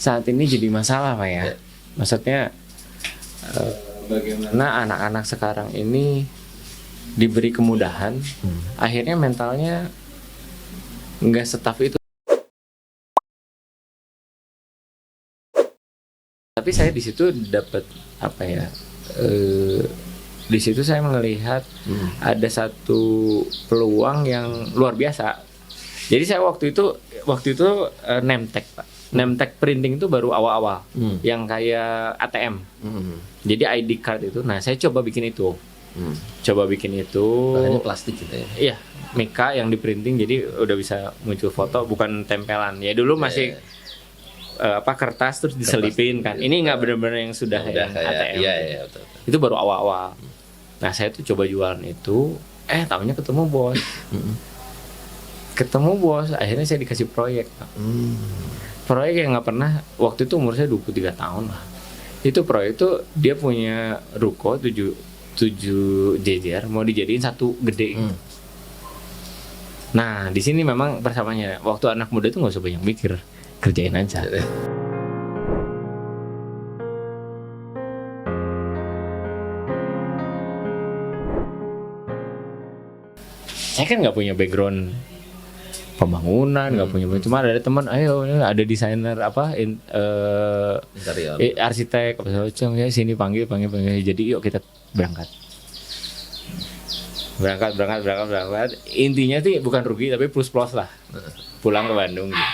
saat ini jadi masalah Pak ya. Maksudnya bagaimana anak-anak sekarang ini diberi kemudahan, akhirnya mentalnya nggak setaf itu. Tapi saya di situ dapat apa ya? Di situ saya melihat ada satu peluang yang luar biasa. Jadi saya waktu itu Nemtek Pak. Nemtek printing itu baru awal-awal, yang kayak ATM. Jadi ID card itu. Nah saya coba bikin itu. Bahannya plastik gitu ya? Iya, mika yang di printing, jadi udah bisa muncul foto, bukan tempelan. Ya dulu masih kertas terus diselipin kan. Ini nggak benar-benar yang sudah yang ATM. Iya, betul. Itu baru awal-awal. Nah saya tuh coba jualan itu, tahunya ketemu bos. Akhirnya saya dikasih proyek Pak. Proyek yang nggak pernah, waktu itu umur saya 23 tahun lah. Itu proyek tuh dia punya ruko 7 jejer, mau dijadiin satu gede gitu. Nah di sini memang persamanya, waktu anak muda tuh nggak usah banyak mikir, kerjain aja. Saya kan nggak punya background pembangunan, nggak punya, cuma ada teman, ayo ada desainer arsitek apa macam ya, sini panggil, jadi yuk kita berangkat. Intinya sih bukan rugi tapi plus lah, pulang ke Bandung gitu.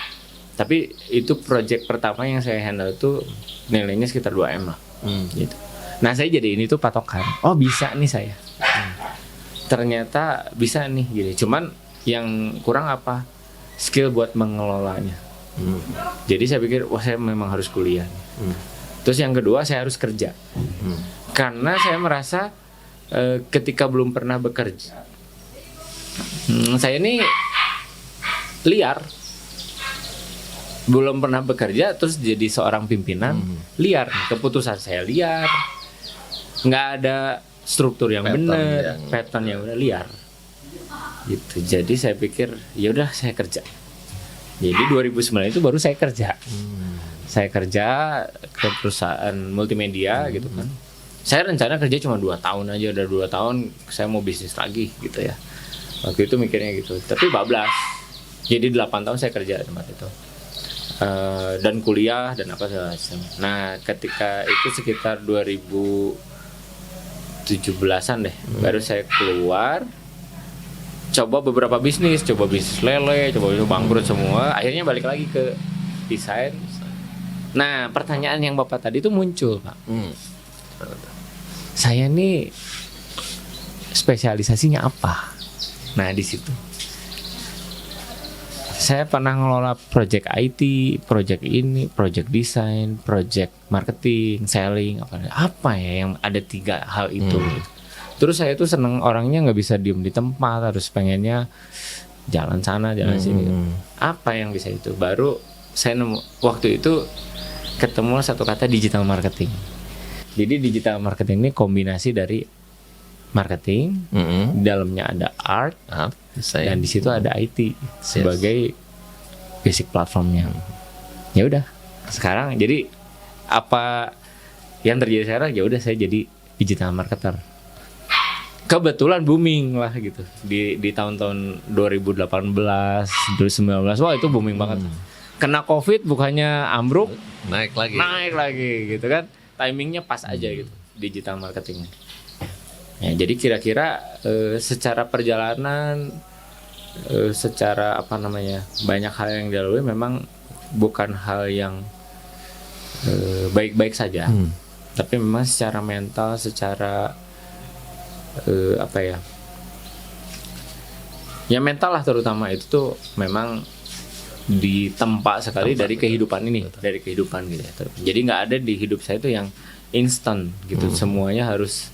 Tapi itu project pertama yang saya handle tuh nilainya sekitar 2M lah, gitu. Nah saya jadi ini tuh patokan, bisa nih saya, ternyata bisa nih gini. Cuman yang kurang apa? Skill buat mengelolanya. Jadi saya pikir, saya memang harus kuliah. Terus yang kedua, saya harus kerja. Karena saya merasa ketika belum pernah bekerja, saya ini liar. Belum pernah bekerja, terus jadi seorang pimpinan, liar. Keputusan saya liar. Nggak ada struktur yang benar, pattern yang benar, liar. Gitu. Jadi saya pikir ya udah saya kerja. Jadi 2009 itu baru saya kerja. Saya kerja ke perusahaan multimedia gitu kan. Saya rencana kerja cuma 2 tahun aja, udah 2 tahun saya mau bisnis lagi gitu ya. Waktu itu mikirnya gitu. Tapi bablas. Jadi 8 tahun saya kerja di tempat itu. Dan kuliah dan apa segala macam. Nah, ketika itu sekitar 2017-an deh, baru saya keluar. Coba beberapa bisnis lele, coba bangkrut semua. Akhirnya balik lagi ke desain. Nah, pertanyaan yang Bapak tadi itu muncul, Pak. Saya nih spesialisasinya apa? Nah, di situ. Saya pernah ngelola project IT, project ini, project desain, project marketing, selling, apa ya yang ada 3 hal itu. Terus saya tuh seneng orangnya nggak bisa diem di tempat, harus pengennya jalan sana, jalan sini. Apa yang bisa itu? Baru saya nemu, waktu itu ketemu satu kata digital marketing. Jadi digital marketing ini kombinasi dari marketing, di dalamnya ada art, dan di situ ada IT sebagai basic platformnya. Ya udah, sekarang jadi apa yang terjadi sekarang? Ya udah saya jadi digital marketer. Kebetulan booming lah gitu di tahun-tahun 2018, 2019, wah itu booming banget. Kena COVID bukannya ambruk, naik lagi gitu kan, timingnya pas aja gitu digital marketing. Ya, jadi kira-kira secara perjalanan, secara banyak hal yang dilalui memang bukan hal yang baik-baik saja, tapi memang secara mental, secara mental lah terutama itu tuh memang ditempa sekali dari kehidupan ini, dari kehidupan gitu ya. Jadi nggak ada di hidup saya itu yang instan gitu. Semuanya harus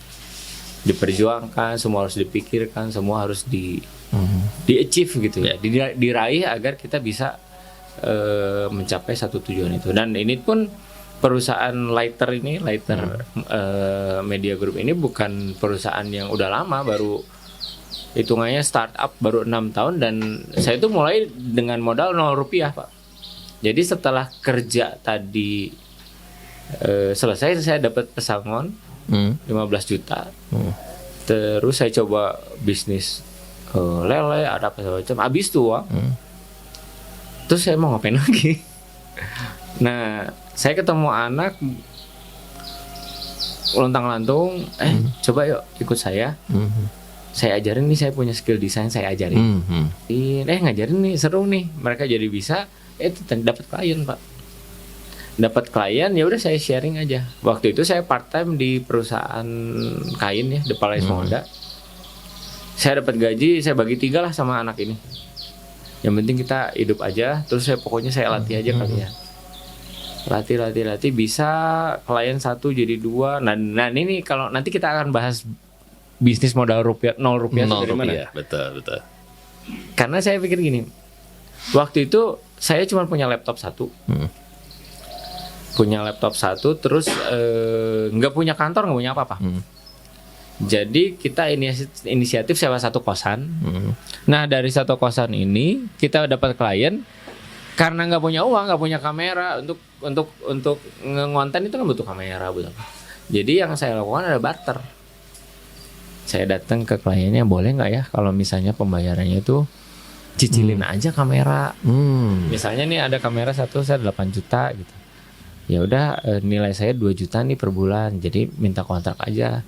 diperjuangkan, semua harus dipikirkan, semua harus di achieve gitu ya, diraih agar kita bisa mencapai satu tujuan itu. Dan ini pun perusahaan Lighter Media Group ini bukan perusahaan yang udah lama, baru hitungannya startup baru 6 tahun, dan saya itu mulai dengan modal 0 rupiah Pak. Jadi setelah kerja tadi selesai, saya dapat pesangon 15 juta. Terus saya coba bisnis lele, ada apa macam. Habis tuh uang. Terus saya mau ngapain lagi? Nah, saya ketemu anak lontang-lantung, coba yuk ikut saya. Saya ajarin nih, saya punya skill desain, saya ajarin. Ngajarin nih, seru nih. Mereka jadi bisa, dapat klien, Pak. Dapat klien, ya udah saya sharing aja. Waktu itu saya part time di perusahaan kain ya, The Palais Moda. Saya dapat gaji, saya bagi 3 lah sama anak ini. Yang penting kita hidup aja. Terus pokoknya saya latih aja kalian. Latih bisa klien 1 jadi 2. Nah ini kalau nanti kita akan bahas bisnis modal rupiah 0 rupiah dari mana? Betul. Karena saya pikir gini. Waktu itu saya cuma punya laptop 1. Punya laptop 1, terus nggak punya kantor, nggak punya apa-apa. Jadi kita inisiatif sewa 1 kosan. Nah dari 1 kosan ini kita dapat klien. Karena nggak punya uang, nggak punya kamera untuk ngonten itu kan butuh kamera, butuh. Jadi yang saya lakukan adalah barter. Saya datang ke kliennya, boleh nggak ya kalau misalnya pembayarannya itu cicilin aja kamera. Misalnya nih ada kamera 1 saya 8 juta gitu. Ya udah nilai saya 2 juta nih per bulan. Jadi minta kontrak aja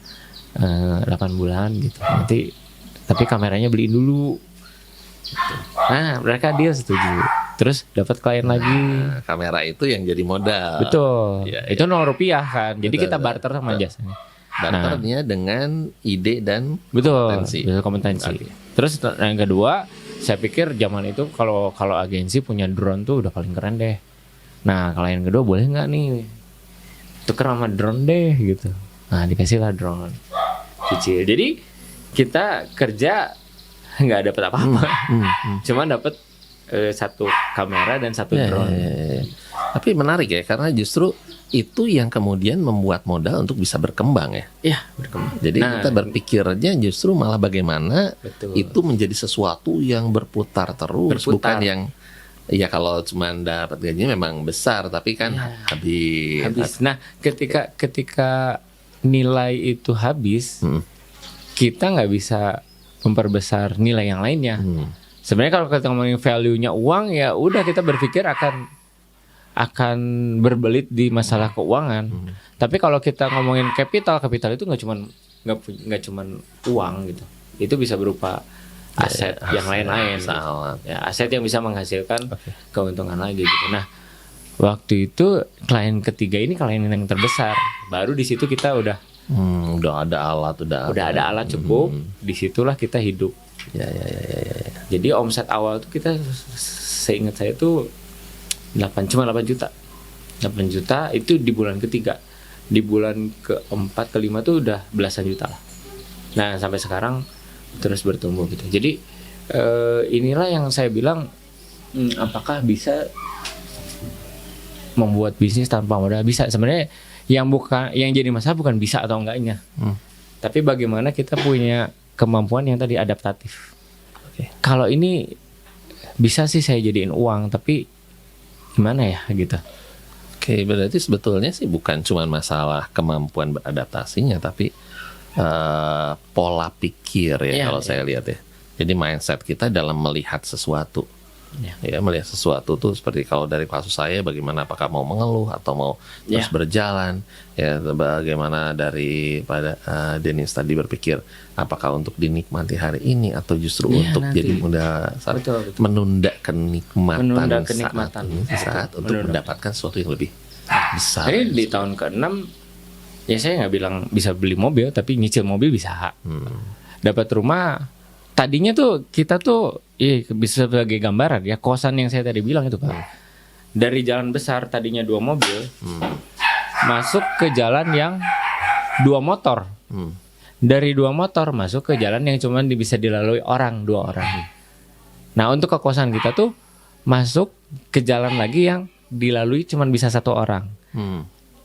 8 bulan gitu. Nanti tapi kameranya beliin dulu. Gitu. Nah, mereka dia setuju. Terus dapat klien lagi. Kamera itu yang jadi modal. Betul. Ya, itu 0 rupiah kan. Jadi betul, kita barter sama jasanya. Barternya dengan ide dan kompetensi. Okay. Terus yang kedua, saya pikir zaman itu kalau agensi punya drone tuh udah paling keren deh. Nah, klien kedua boleh nggak nih tuker sama drone deh gitu. Nah, dikasih lah drone kecil. Jadi kita kerja nggak dapat apa-apa. Cuma dapat 1 kamera dan 1 drone. Tapi menarik ya, karena justru itu yang kemudian membuat modal untuk bisa berkembang ya. Iya, berkembang. Jadi kita berpikirnya justru malah bagaimana itu menjadi sesuatu yang berputar terus, bukan yang ya kalau cuma dapat gajinya memang besar, tapi kan habis. Nah, ketika nilai itu habis, kita nggak bisa memperbesar nilai yang lainnya. Sebenarnya kalau kita ngomongin value-nya uang, ya udah kita berpikir akan berbelit di masalah keuangan. Tapi kalau kita ngomongin kapital itu nggak cuman uang gitu. Itu bisa berupa aset yang lain-lain. Gitu. Ya, aset yang bisa menghasilkan keuntungan lagi gitu. Nah, waktu itu klien ketiga ini klien yang terbesar. Baru di situ kita udah ada alat, udah ada alat cukup. Disitulah kita hidup. Ya. Jadi omset awal tuh kita, seingat saya tuh 8 juta. 8 juta itu di bulan ketiga. Di bulan keempat, kelima tuh udah belasan juta lah. Nah, sampai sekarang terus bertumbuh gitu. Jadi inilah yang saya bilang, apakah bisa membuat bisnis tanpa modal? Bisa. Sebenarnya yang jadi masalah bukan bisa atau enggaknya. Tapi bagaimana kita punya kemampuan yang tadi adaptatif. Kalau ini bisa sih saya jadiin uang, tapi gimana ya gitu. Berarti sebetulnya sih bukan cuma masalah kemampuan beradaptasinya, tapi pola pikir ya kalau saya lihat ya. Jadi mindset kita dalam melihat sesuatu. Ya, melihat sesuatu tuh seperti kalau dari kasus saya, bagaimana, apakah mau mengeluh atau mau terus berjalan, ya bagaimana daripada Denis tadi berpikir apakah untuk dinikmati hari ini atau justru untuk nanti. Jadi mudah menunda kenikmatan saat untuk mendapatkan sesuatu yang lebih besar. Jadi di tahun ke-6 ya saya nggak bilang bisa beli mobil, tapi nyicil mobil bisa. Dapat rumah. Tadinya tuh kita tuh bisa sebagai gambaran ya, kosan yang saya tadi bilang itu Pak. Dari jalan besar tadinya 2 mobil, masuk ke jalan yang 2 motor. Dari 2 motor masuk ke jalan yang cuma bisa dilalui 2 orang. Nah, untuk ke kosan kita tuh masuk ke jalan lagi yang dilalui cuma bisa 1 orang.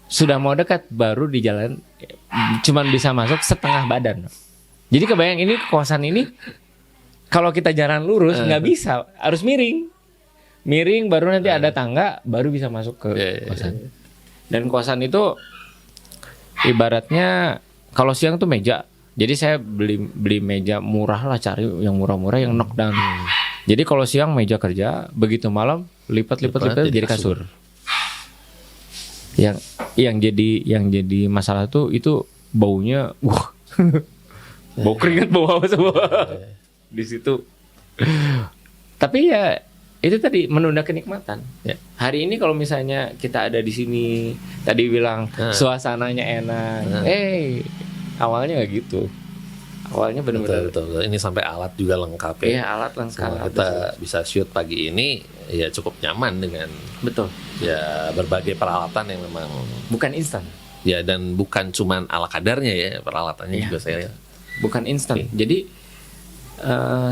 Sudah mau dekat baru di jalan cuma bisa masuk setengah badan. Jadi kebayang ini kosan ini kalau kita jalan lurus nggak bisa, harus miring. miring baru nanti ada tangga baru bisa masuk ke kosan. Dan kosan itu ibaratnya kalau siang tuh meja. Jadi saya beli meja murah lah, cari yang murah-murah yang knockdown. Jadi kalau siang meja kerja, begitu malam lipat jadi kasur. Yang jadi masalah tuh itu baunya, bau keringat, bau apa semua di situ. Tapi ya itu tadi menunda kenikmatan. Ya. Hari ini kalau misalnya kita ada di sini, tadi bilang suasananya enak. Awalnya nggak gitu. Awalnya benar-benar. Betul. Ini sampai alat juga lengkap ya. Iya, alat lengkap. Kita bisa shoot pagi ini ya cukup nyaman dengan ya berbagai peralatan yang memang bukan instan. Ya, dan bukan cuman ala kadarnya ya, peralatannya juga saya. Bukan instan. Jadi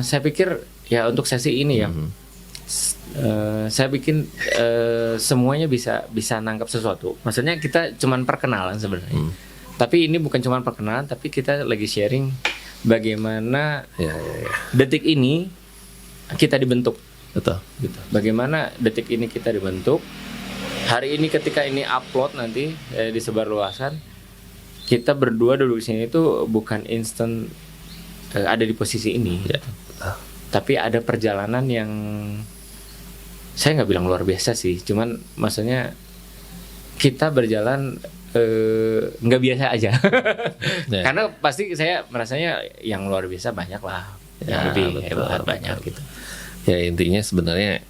saya pikir ya untuk sesi ini ya. Saya bikin semuanya bisa nangkap sesuatu. Maksudnya kita cuman perkenalan sebenarnya. Tapi ini bukan cuma perkenalan, tapi kita lagi sharing bagaimana detik ini kita dibentuk. Betul. Gitu. Bagaimana detik ini kita dibentuk. Hari ini ketika ini upload nanti disebarluaskan, kita berdua duduk di sini itu bukan instan ada di posisi ini. Ya. Tapi ada perjalanan yang saya nggak bilang luar biasa sih, cuman maksudnya kita berjalan nggak biasa aja. Karena pasti saya merasanya yang luar biasa banyak lah, yang lebih hebat banyak gitu. Ya intinya sebenarnya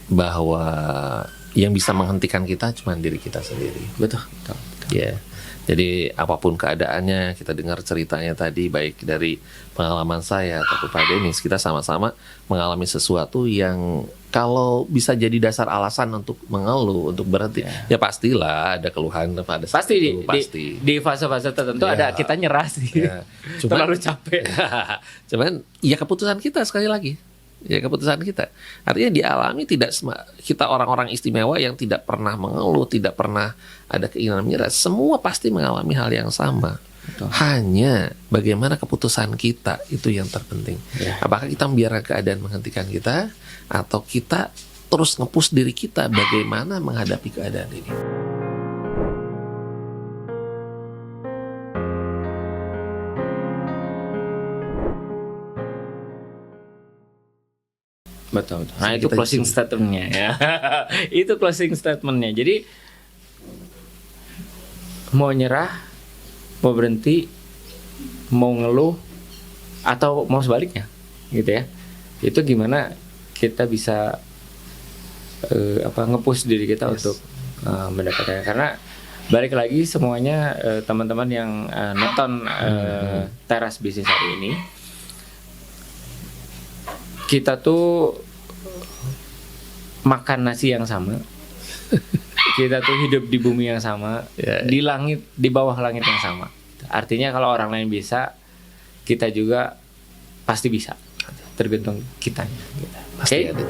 bahwa yang bisa menghentikan kita cuma diri kita sendiri. Betul. Ya. Jadi apapun keadaannya, kita dengar ceritanya tadi baik dari pengalaman saya atau Pak Dennis, kita sama-sama mengalami sesuatu yang kalau bisa jadi dasar alasan untuk mengeluh, untuk berhenti, ya pastilah ada keluhan pada saat pasti itu, pasti di fase-fase tertentu ada kita nyerah sih, terlalu capek. Cuman ya keputusan kita sekali lagi. Ya keputusan kita. Artinya dialami tidak kita orang-orang istimewa yang tidak pernah mengeluh, tidak pernah ada keinginan menyerah. Semua pasti mengalami hal yang sama. Betul. Hanya bagaimana keputusan kita itu yang terpenting. Ya. Apakah kita membiarkan keadaan menghentikan kita, atau kita terus nge-push diri kita bagaimana menghadapi keadaan ini. Betul. Nah itu closing statementnya ya. Itu closing statementnya. Jadi mau nyerah, mau berhenti, mau ngeluh, atau mau sebaliknya, gitu ya. Itu gimana kita bisa nge-push diri kita untuk mendapatkan. Karena balik lagi semuanya teman-teman yang nonton Teras Bisnis hari ini. Kita tuh makan nasi yang sama. Kita tuh hidup di bumi yang sama, di langit, di bawah langit yang sama. Artinya kalau orang lain bisa, kita juga pasti bisa. Tergantung kitanya. Pasti ada.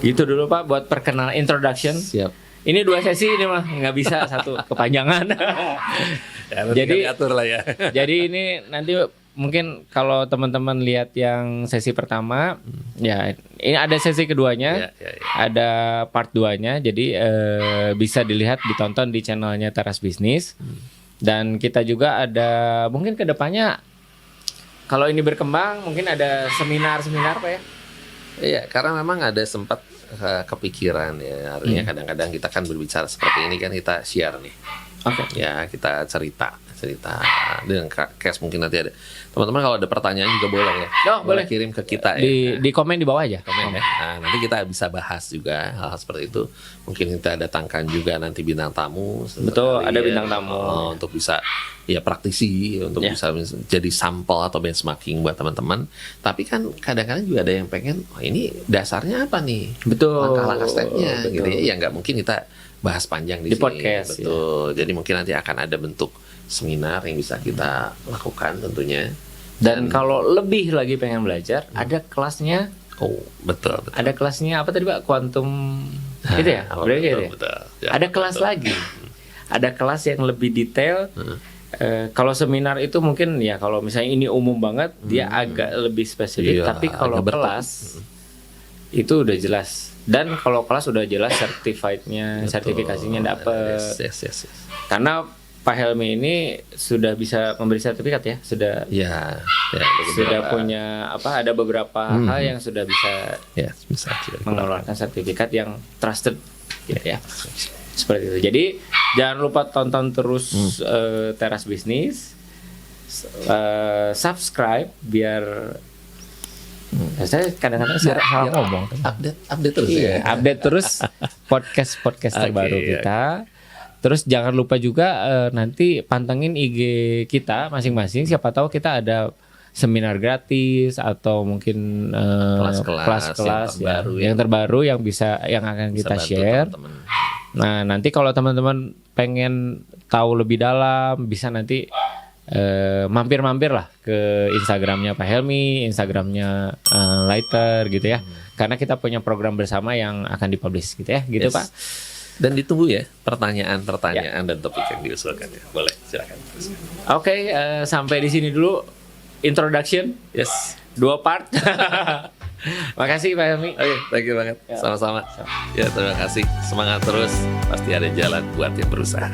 Gitu dulu Pak buat perkenalan introduction. Siap. Ini 2 sesi ini mah nggak bisa satu kepanjangan. Jadi atur lah ya. Jadi ini nanti mungkin kalau teman-teman lihat yang sesi pertama, ya ini ada sesi keduanya, ada part 2-nya. Jadi bisa dilihat, ditonton di channelnya Teras Bisnis. Dan kita juga ada mungkin kedepannya kalau ini berkembang mungkin ada seminar-seminar Pak ya. Iya, karena memang ada sempat kepikiran ya. Artinya kadang-kadang kita kan berbicara seperti ini kan kita share nih. Oke. Ya, kita cerita dengan case mungkin nanti ada. Teman-teman kalau ada pertanyaan juga boleh ya. Boleh kirim ke kita di komen di bawah aja. Komen ya. Nah, nanti kita bisa bahas juga hal-hal seperti itu. Mungkin kita datangkan juga nanti bintang tamu. Betul, ada bintang tamu untuk bisa ya praktisi, untuk bisa jadi sampel atau benchmarking buat teman-teman. Tapi kan kadang-kadang juga ada yang pengen, ini dasarnya apa nih? Betul. Langkah-langkah stepnya gitu ya. Ya nggak mungkin kita bahas panjang di sini. Podcast. Betul. Jadi mungkin nanti akan ada bentuk seminar yang bisa kita lakukan tentunya. Dan kalau lebih lagi pengen belajar, ada kelasnya. Oh, betul. Ada kelasnya apa tadi Pak? Kuantum itu ya? Betul. Ya, ada kelas lagi. Ada kelas yang lebih detail Kalau seminar itu mungkin ya kalau misalnya ini umum banget dia agak lebih spesifik, Iya, tapi kalau agak kelas itu udah jelas. Dan kalau kelas udah jelas certified-nya, sertifikasinya dapet. Yes. Karena Pak Helmi ini sudah bisa memberi sertifikat ya, sudah Ya, sudah punya ada beberapa hal yang sudah bisa bisa mengeluarkan sertifikat yang trusted gitu ya. Seperti itu. Jadi jangan lupa tonton terus Teras Bisnis, subscribe biar saya kadang-kadang salah ngomong. Update terus ya. Update terus podcast terbaru kita. Terus jangan lupa juga nanti pantengin IG kita masing-masing. Siapa tahu kita ada seminar gratis atau mungkin kelas-kelas yang terbaru yang akan kita share. Teman-teman. Nah, nanti kalau teman-teman pengen tahu lebih dalam, bisa nanti mampir-mampir lah ke Instagramnya Pak Helmi, Instagramnya Lighter gitu ya. Karena kita punya program bersama yang akan dipublish gitu ya, gitu Pak. Dan ditunggu ya pertanyaan-pertanyaan dan topik yang diusulkan ya. Boleh, silakan. Oke, sampai di sini dulu introduction. Yes. 2 part. Makasih Pak Helmi. Oke, thank you banget. Sama-sama. Ya, terima kasih. Semangat terus. Pasti ada jalan buat yang berusaha.